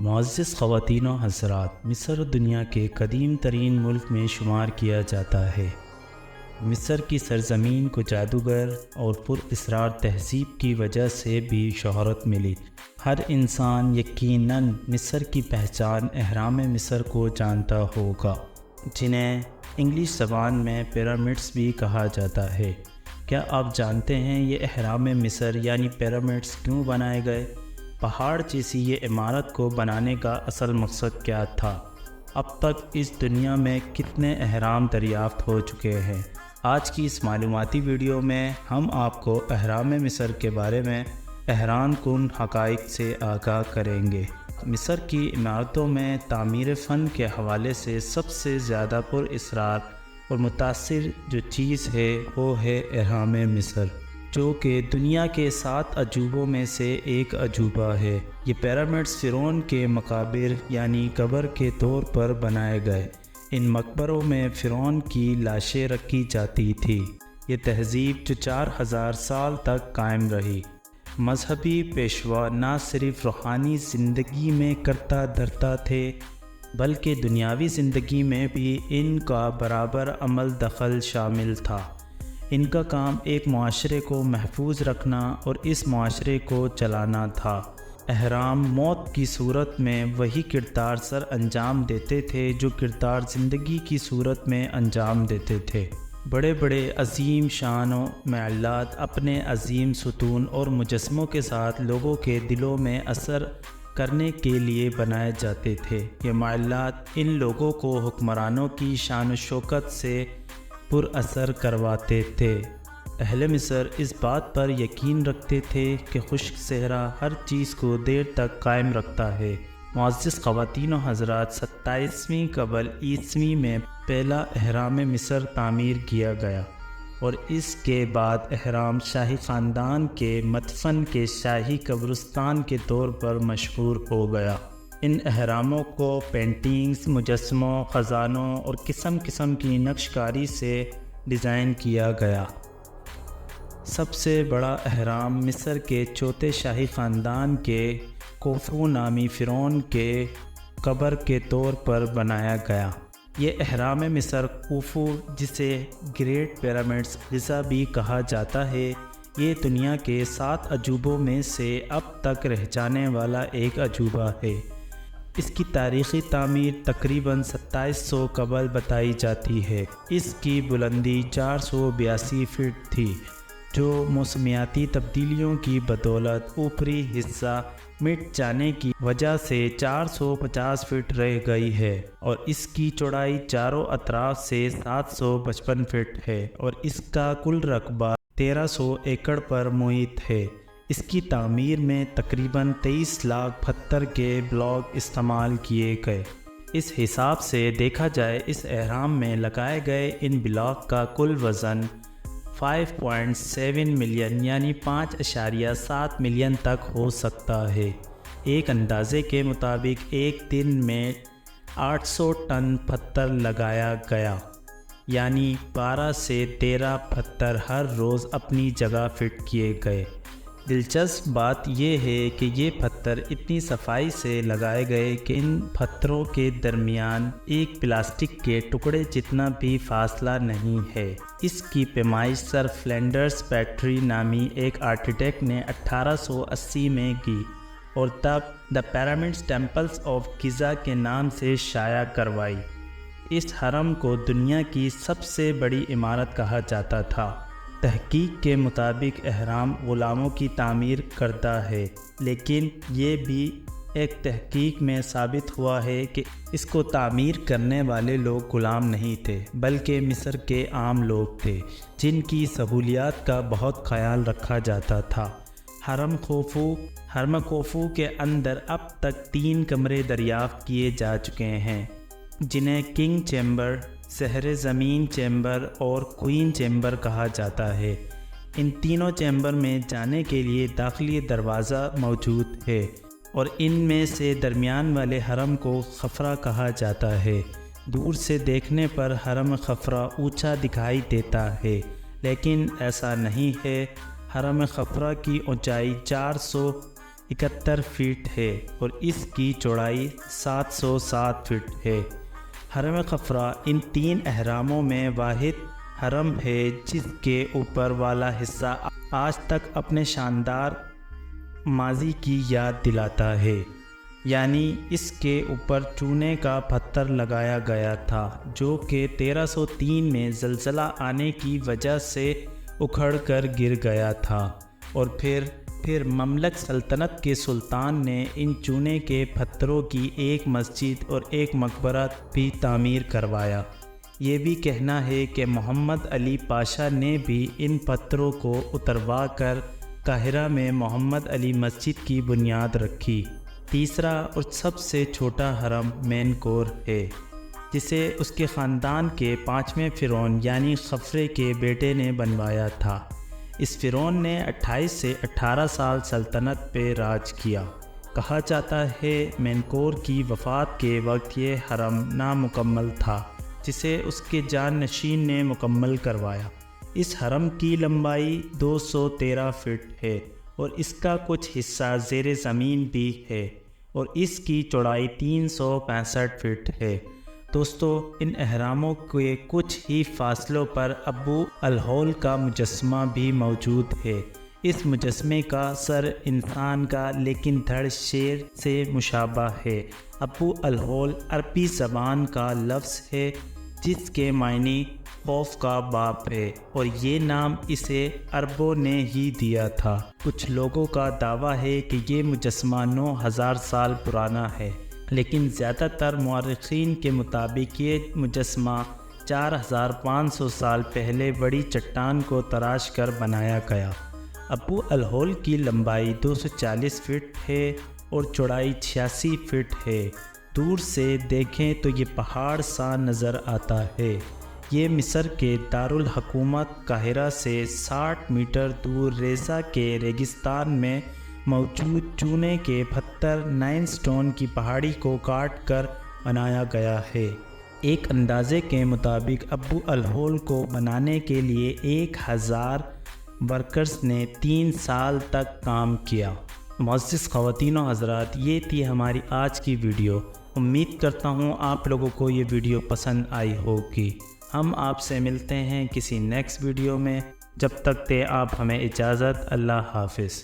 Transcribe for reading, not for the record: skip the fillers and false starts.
معزز خواتین و حضرات، مصر دنیا کے قدیم ترین ملک میں شمار کیا جاتا ہے۔ مصر کی سرزمین کو جادوگر اور پر اسرار تہذیب کی وجہ سے بھی شہرت ملی۔ ہر انسان یقیناً مصر کی پہچان اہرام مصر کو جانتا ہوگا، جنہیں انگلش زبان میں پیرامڈس بھی کہا جاتا ہے۔ کیا آپ جانتے ہیں یہ اہرام مصر یعنی پیرامڈس کیوں بنائے گئے؟ پہاڑ جیسی یہ عمارت کو بنانے کا اصل مقصد کیا تھا؟ اب تک اس دنیا میں کتنے اہرام دریافت ہو چکے ہیں؟ آج کی اس معلوماتی ویڈیو میں ہم آپ کو اہرام مصر کے بارے میں حیران کن حقائق سے آگاہ کریں گے۔ مصر کی عمارتوں میں تعمیر فن کے حوالے سے سب سے زیادہ پر اسرار اور متاثر جو چیز ہے وہ ہے اہرام مصر، جو کہ دنیا کے 7 عجوبوں میں سے ایک عجوبہ ہے۔ یہ پیرامڈس فرعون کے مقابر یعنی قبر کے طور پر بنائے گئے۔ ان مقبروں میں فرعون کی لاشیں رکھی جاتی تھی۔ یہ تہذیب جو 4000 سال تک قائم رہی۔ مذہبی پیشوا نہ صرف روحانی زندگی میں کرتا دھرتا تھے بلکہ دنیاوی زندگی میں بھی ان کا برابر عمل دخل شامل تھا۔ ان کا کام ایک معاشرے کو محفوظ رکھنا اور اس معاشرے کو چلانا تھا۔ اہرام موت کی صورت میں وہی کردار سر انجام دیتے تھے جو کردار زندگی کی صورت میں انجام دیتے تھے۔ بڑے بڑے عظیم شان و معلات اپنے عظیم ستون اور مجسموں کے ساتھ لوگوں کے دلوں میں اثر کرنے کے لیے بنائے جاتے تھے۔ یہ معلات ان لوگوں کو حکمرانوں کی شان و شوکت سے پر اثر کرواتے تھے۔ اہل مصر اس بات پر یقین رکھتے تھے کہ خشک صحرا ہر چیز کو دیر تک قائم رکھتا ہے۔ معزز خواتین و حضرات، 27ویں قبل عیسوی میں پہلا اہرام مصر تعمیر کیا گیا اور اس کے بعد اہرام شاہی خاندان کے مدفن کے شاہی قبرستان کے طور پر مشہور ہو گیا۔ ان اہراموں کو پینٹنگز، مجسموں، خزانوں اور قسم قسم کی نقش کاری سے ڈیزائن کیا گیا۔ سب سے بڑا اہرام مصر کے چوتھے شاہی خاندان کے خوفو نامی فرعون کے قبر کے طور پر بنایا گیا۔ یہ اہرام مصر خوفو، جسے گریٹ پیرامڈس غزہ بھی کہا جاتا ہے، یہ دنیا کے 7 عجوبوں میں سے اب تک رہ جانے والا ایک عجوبہ ہے۔ اس کی تاریخی تعمیر تقریباً 2700 قبل بتائی جاتی ہے۔ اس کی بلندی 482 فٹ تھی، جو موسمیاتی تبدیلیوں کی بدولت اوپری حصہ مٹ جانے کی وجہ سے 450 فٹ رہ گئی ہے، اور اس کی چوڑائی چاروں اطراف سے 755 فٹ ہے، اور اس کا کل رقبہ 1300 ایکڑ پر محیط ہے۔ اس کی تعمیر میں تقریباً 23 لاکھ پتھر کے بلاک استعمال کیے گئے۔ اس حساب سے دیکھا جائے اس اہرام میں لگائے گئے ان بلاک کا کل وزن 5.7 ملین یعنی 5.7 ملین تک ہو سکتا ہے۔ ایک اندازے کے مطابق ایک دن میں 800 ٹن پتھر لگایا گیا، یعنی 12 سے 13 پتھر ہر روز اپنی جگہ فٹ کیے گئے۔ دلچسپ بات یہ ہے کہ یہ پتھر اتنی صفائی سے لگائے گئے کہ ان پتھروں کے درمیان ایک پلاسٹک کے ٹکڑے جتنا بھی فاصلہ نہیں ہے۔ اس کی پیمائش سر فلینڈرز پیٹری نامی ایک آرکیٹیکٹ نے 1880 میں کی اور تب دی پیرامڈس ٹیمپلز آف گیزا کے نام سے شائع کروائی۔ اس حرم کو دنیا کی سب سے بڑی عمارت کہا جاتا تھا۔ تحقیق کے مطابق اہرام غلاموں کی تعمیر کردہ ہے، لیکن یہ بھی ایک تحقیق میں ثابت ہوا ہے کہ اس کو تعمیر کرنے والے لوگ غلام نہیں تھے بلکہ مصر کے عام لوگ تھے، جن کی سہولیات کا بہت خیال رکھا جاتا تھا۔ حرم خوفو کے اندر اب تک 3 کمرے دریافت کیے جا چکے ہیں، جنہیں کنگ چیمبر، زہر زمین چیمبر اور کوئین چیمبر کہا جاتا ہے۔ ان تینوں چیمبر میں جانے کے لیے داخلی دروازہ موجود ہے، اور ان میں سے درمیان والے حرم کو خفرہ کہا جاتا ہے۔ دور سے دیکھنے پر حرم خفرہ اونچا دکھائی دیتا ہے، لیکن ایسا نہیں ہے۔ حرم خفرہ کی اونچائی 71 فٹ ہے اور اس کی چوڑائی 707 فٹ ہے۔ حرم خفرہ ان 3 احراموں میں واحد حرم ہے جس کے اوپر والا حصہ آج تک اپنے شاندار ماضی کی یاد دلاتا ہے، یعنی اس کے اوپر چونے کا پتھر لگایا گیا تھا جو کہ 1303 میں زلزلہ آنے کی وجہ سے اکھڑ کر گر گیا تھا، اور پھر مملک سلطنت کے سلطان نے ان چونے کے پتھروں کی ایک مسجد اور ایک مقبرہ بھی تعمیر کروایا۔ یہ بھی کہنا ہے کہ محمد علی پاشا نے بھی ان پتھروں کو اتروا کر قاہرہ میں محمد علی مسجد کی بنیاد رکھی۔ تیسرا اور سب سے چھوٹا حرم مینکور ہے، جسے اس کے خاندان کے 5ویں فرعون یعنی خفرے کے بیٹے نے بنوایا تھا۔ اس فرعون نے 28 سے 18 سال سلطنت پہ راج کیا۔ کہا جاتا ہے مینکور کی وفات کے وقت یہ حرم نامکمل تھا، جسے اس کے جان نشین نے مکمل کروایا۔ اس حرم کی لمبائی 213 فٹ ہے اور اس کا کچھ حصہ زیر زمین بھی ہے، اور اس کی چوڑائی 365 فٹ ہے۔ دوستو، ان احراموں کے کچھ ہی فاصلوں پر ابو الہول کا مجسمہ بھی موجود ہے۔ اس مجسمے کا سر انسان کا لیکن دھڑ شیر سے مشابہ ہے۔ ابو الہول عربی زبان کا لفظ ہے جس کے معنی خوف کا باپ ہے، اور یہ نام اسے عربوں نے ہی دیا تھا۔ کچھ لوگوں کا دعویٰ ہے کہ یہ مجسمہ 9000 سال پرانا ہے، لیکن زیادہ تر مورخین کے مطابق یہ مجسمہ 4500 سال پہلے بڑی چٹان کو تراش کر بنایا گیا۔ ابو الہول کی لمبائی 240 فٹ ہے اور چوڑائی 86 فٹ ہے۔ دور سے دیکھیں تو یہ پہاڑ سا نظر آتا ہے۔ یہ مصر کے دارالحکومت قاہرہ سے 60 میٹر دور ریزہ کے ریگستان میں موجود چونے کے پتھر نائن سٹون کی پہاڑی کو کاٹ کر بنایا گیا ہے۔ ایک اندازے کے مطابق ابو الہول کو بنانے کے لیے 1000 ورکرز نے 3 سال تک کام کیا۔ معزز خواتین و حضرات، یہ تھی ہماری آج کی ویڈیو۔ امید کرتا ہوں آپ لوگوں کو یہ ویڈیو پسند آئی ہوگی۔ ہم آپ سے ملتے ہیں کسی نیکسٹ ویڈیو میں۔ جب تک دے آپ ہمیں اجازت، اللہ حافظ۔